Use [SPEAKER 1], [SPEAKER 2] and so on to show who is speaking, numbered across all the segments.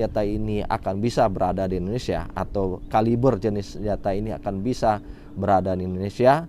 [SPEAKER 1] senjata ini akan bisa berada di Indonesia atau kaliber jenis senjata ini akan bisa berada di Indonesia.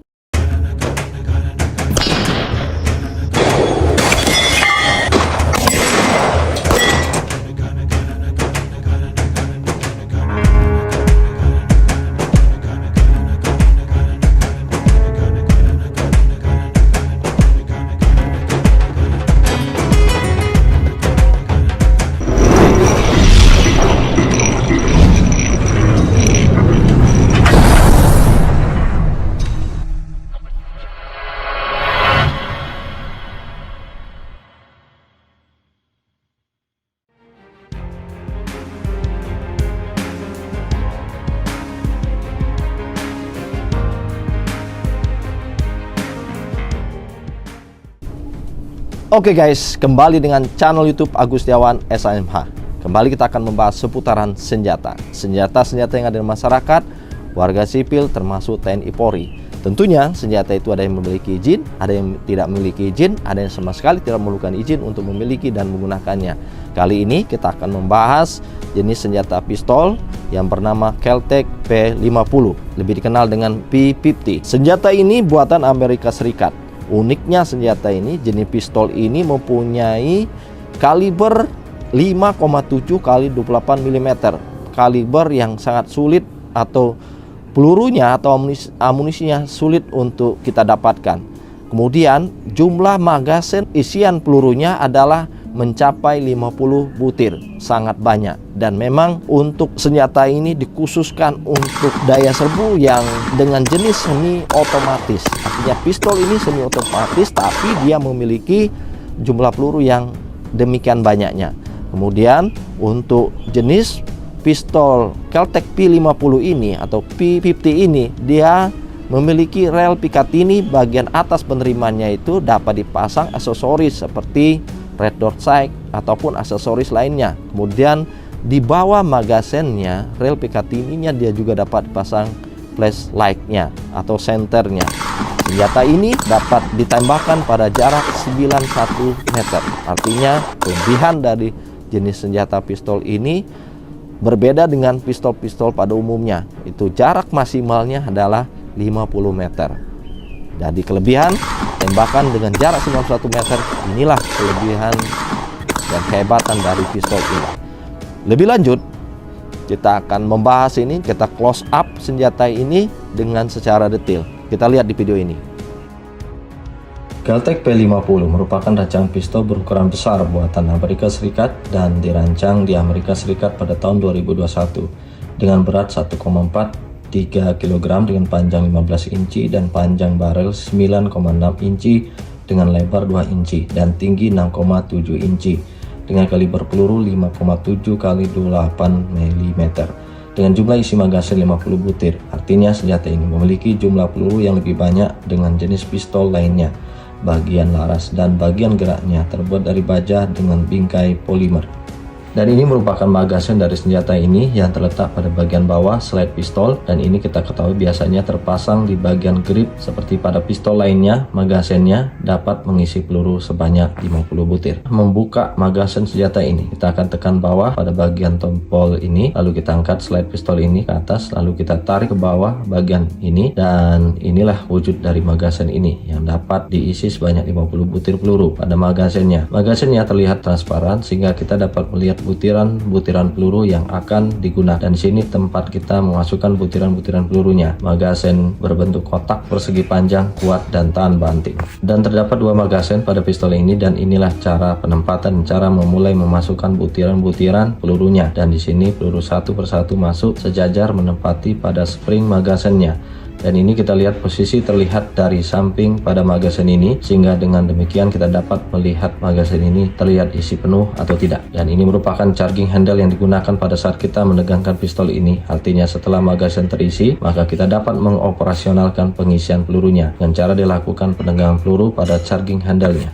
[SPEAKER 1] Oke guys, kembali dengan channel YouTube Agus Setiawan SAMH. Kembali kita akan membahas seputaran senjata. Senjata-senjata yang ada di masyarakat, warga sipil termasuk TNI Polri. Tentunya senjata itu ada yang memiliki izin, ada yang tidak memiliki izin, ada yang sama sekali tidak memerlukan izin untuk memiliki dan menggunakannya. Kali ini kita akan membahas jenis senjata pistol yang bernama Kel-Tec P50, lebih dikenal dengan P50. Senjata ini buatan Amerika Serikat. Uniknya senjata ini, jenis pistol ini mempunyai kaliber 5,7 x 28 mm. Kaliber yang sangat sulit atau pelurunya atau amunisinya sulit untuk kita dapatkan. Kemudian jumlah magasin isian pelurunya adalah mencapai 50 butir, sangat banyak. Dan memang untuk senjata ini dikhususkan untuk daya serbu yang dengan jenis semi otomatis. Artinya pistol ini semi otomatis tapi dia memiliki jumlah peluru yang demikian banyaknya. Kemudian untuk jenis pistol Kel-Tec P50 ini atau P50 ini, dia memiliki rel Picatinny. Bagian atas penerimanya itu dapat dipasang aksesoris seperti red dot sight ataupun aksesoris lainnya. Kemudian di bawah magasennya, rel Picatinny-nya dia juga dapat dipasang flashlight-nya atau senternya. Senjata ini dapat ditembakkan pada jarak 91 meter. Artinya kelebihan dari jenis senjata pistol ini berbeda dengan pistol-pistol pada umumnya. Itu jarak maksimalnya adalah 50 meter. Jadi kelebihan tembakan dengan jarak 91 meter, inilah kelebihan dan kehebatan dari pistol ini. Lebih lanjut, kita akan membahas ini, kita close up senjata ini dengan secara detail. Kita lihat di video ini.
[SPEAKER 2] Kel-Tec P50 merupakan rancangan pistol berukuran besar buatan Amerika Serikat dan dirancang di Amerika Serikat pada tahun 2021 dengan berat 1,43 kg dengan panjang 15 inci dan panjang barel 9,6 inci dengan lebar 2 inci dan tinggi 6,7 inci dengan kaliber peluru 5,7 x 28 mm dengan jumlah isi magasin 50 butir. Artinya senjata ini memiliki jumlah peluru yang lebih banyak dengan jenis pistol lainnya. Bagian laras dan bagian geraknya terbuat dari baja dengan bingkai polimer. Dan ini merupakan magasin dari senjata ini yang terletak pada bagian bawah slide pistol, dan ini kita ketahui biasanya terpasang di bagian grip seperti pada pistol lainnya. Magasinnya dapat mengisi peluru sebanyak 50 butir. Membuka magasin senjata ini, kita akan tekan bawah pada bagian tombol ini, lalu kita angkat slide pistol ini ke atas, lalu kita tarik ke bawah bagian ini, dan inilah wujud dari magasin ini yang dapat diisi sebanyak 50 butir peluru pada magasinnya. Magasinnya terlihat transparan sehingga kita dapat melihat butiran-butiran peluru yang akan digunakan, dan di sini tempat kita memasukkan butiran-butiran pelurunya. Magasin berbentuk kotak persegi panjang, kuat dan tahan banting. Dan terdapat dua magasin pada pistol ini, dan inilah cara penempatan, cara memulai memasukkan butiran-butiran pelurunya. Dan di sini peluru satu persatu masuk sejajar menempati pada spring magasinnya. Dan ini kita lihat posisi terlihat dari samping pada magasin ini, sehingga dengan demikian kita dapat melihat magasin ini terlihat isi penuh atau tidak. Dan ini merupakan charging handle yang digunakan pada saat kita menegangkan pistol ini. Artinya setelah magasin terisi, maka kita dapat mengoperasionalkan pengisian pelurunya dengan cara dilakukan penegangan peluru pada charging handle-nya.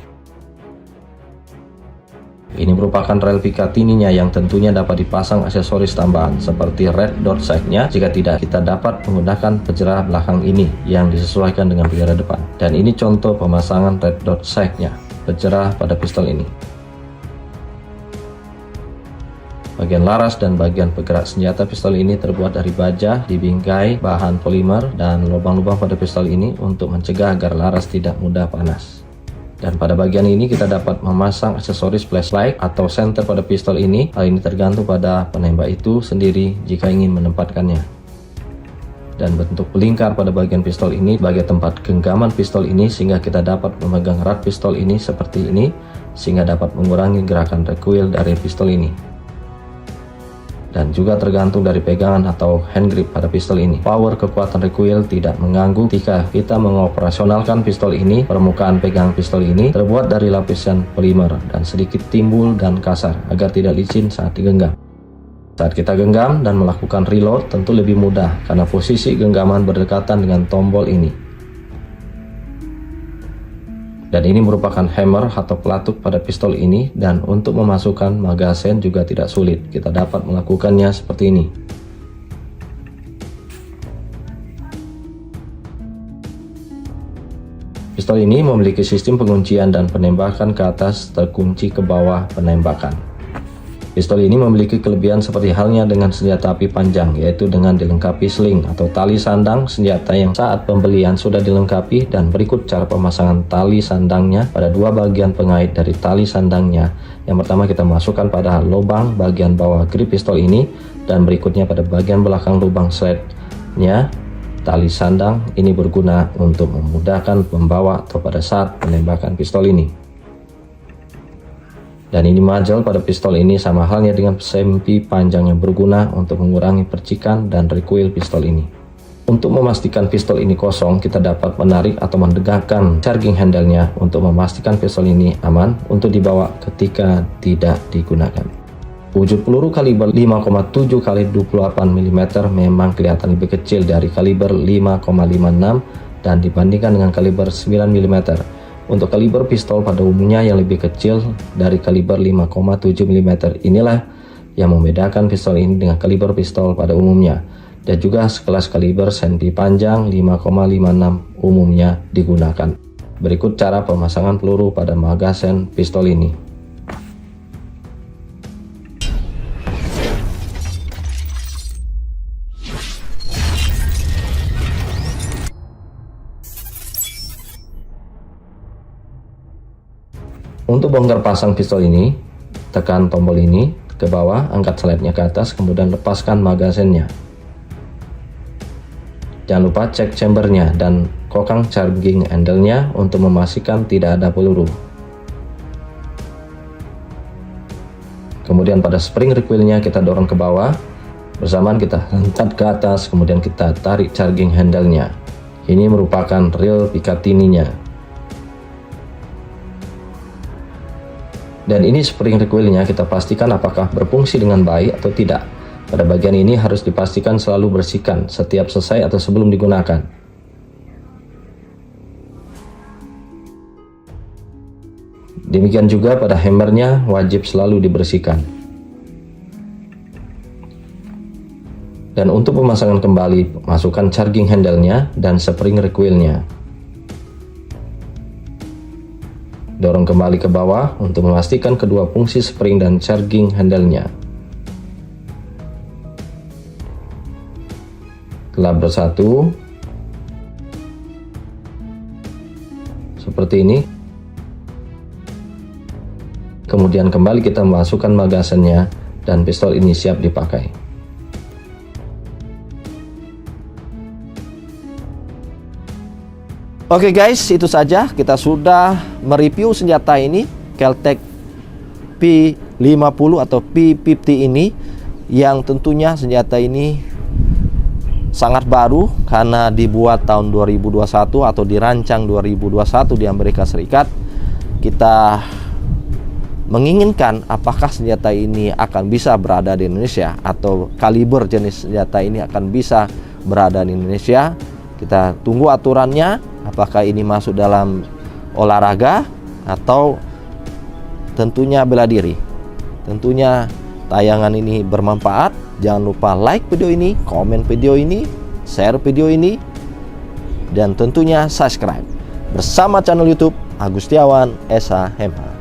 [SPEAKER 2] Ini merupakan rel Picatinny-nya yang tentunya dapat dipasang aksesoris tambahan seperti red dot sight-nya. Jika tidak, kita dapat menggunakan penjara belakang ini yang disesuaikan dengan penjara depan. Dan ini contoh pemasangan red dot sight-nya, penjara pada pistol ini. Bagian laras dan bagian penggerak senjata pistol ini terbuat dari baja, dibingkai bahan polimer, dan lubang-lubang pada pistol ini untuk mencegah agar laras tidak mudah panas. Dan pada bagian ini kita dapat memasang aksesoris flashlight atau senter pada pistol ini. Hal ini tergantung pada penembak itu sendiri jika ingin menempatkannya. Dan bentuk pelingkar pada bagian pistol ini sebagai tempat genggaman pistol ini, sehingga kita dapat memegang erat pistol ini seperti ini, sehingga dapat mengurangi gerakan recoil dari pistol ini. Dan juga tergantung dari pegangan atau hand grip pada pistol ini. Power kekuatan recoil tidak mengganggu ketika kita mengoperasionalkan pistol ini. Permukaan pegang pistol ini terbuat dari lapisan polimer dan sedikit timbul dan kasar agar tidak licin saat digenggam. Saat kita genggam dan melakukan reload tentu lebih mudah karena posisi genggaman berdekatan dengan tombol ini. Dan ini merupakan hammer atau pelatuk pada pistol ini, dan untuk memasukkan magazen juga tidak sulit. Kita dapat melakukannya seperti ini. Pistol ini memiliki sistem penguncian dan penembakan ke atas terkunci ke bawah penembakan. Pistol ini memiliki kelebihan seperti halnya dengan senjata api panjang, yaitu dengan dilengkapi sling atau tali sandang senjata yang saat pembelian sudah dilengkapi. Dan berikut cara pemasangan tali sandangnya pada dua bagian pengait dari tali sandangnya. Yang pertama kita masukkan pada lubang bagian bawah grip pistol ini, dan berikutnya pada bagian belakang lubang slide-nya. Tali sandang ini berguna untuk memudahkan membawa atau pada saat penembakan pistol ini. Dan ini muzzle pada pistol ini sama halnya dengan sempi panjang yang berguna untuk mengurangi percikan dan recoil pistol ini. Untuk memastikan pistol ini kosong, kita dapat menarik atau mendegakkan charging handle-nya untuk memastikan pistol ini aman untuk dibawa ketika tidak digunakan. Wujud peluru kaliber 5,7 x 28 mm memang kelihatan lebih kecil dari kaliber 5,56 dan dibandingkan dengan kaliber 9 mm. Untuk kaliber pistol pada umumnya yang lebih kecil dari kaliber 5,7 mm inilah yang membedakan pistol ini dengan kaliber pistol pada umumnya, dan juga sekelas kaliber sempi panjang 5,56 umumnya digunakan. Berikut cara pemasangan peluru pada magazen pistol ini. Untuk bongkar pasang pistol ini, tekan tombol ini ke bawah, angkat slide-nya ke atas, kemudian lepaskan magazennya. Jangan lupa cek chambernya dan kokang charging handle-nya untuk memastikan tidak ada peluru. Kemudian pada spring recoil-nya kita dorong ke bawah, bersamaan kita hentak ke atas, kemudian kita tarik charging handle-nya. Ini merupakan real Picatinny-nya. Dan ini spring recoil-nya kita pastikan apakah berfungsi dengan baik atau tidak. Pada bagian ini harus dipastikan selalu bersihkan setiap selesai atau sebelum digunakan. Demikian juga pada hammernya wajib selalu dibersihkan. Dan untuk pemasangan kembali, masukkan charging handle-nya dan spring recoil-nya. Dorong kembali ke bawah untuk memastikan kedua fungsi spring dan charging handle-nya telah bersatu seperti ini. Kemudian kembali kita masukkan magazennya dan pistol ini siap dipakai.
[SPEAKER 1] Oke guys, itu saja kita sudah mereview senjata ini, Kel-Tec P50 atau P50 ini, yang tentunya senjata ini sangat baru karena dibuat tahun 2021 atau dirancang 2021 di Amerika Serikat. Kita menginginkan apakah senjata ini akan bisa berada di Indonesia atau kaliber jenis senjata ini akan bisa berada di Indonesia. Kita tunggu aturannya, apakah ini masuk dalam olahraga atau tentunya bela diri. Tentunya tayangan ini bermanfaat. Jangan lupa like video ini, komen video ini, share video ini, dan tentunya subscribe bersama channel YouTube Agustiawan SH Hemha.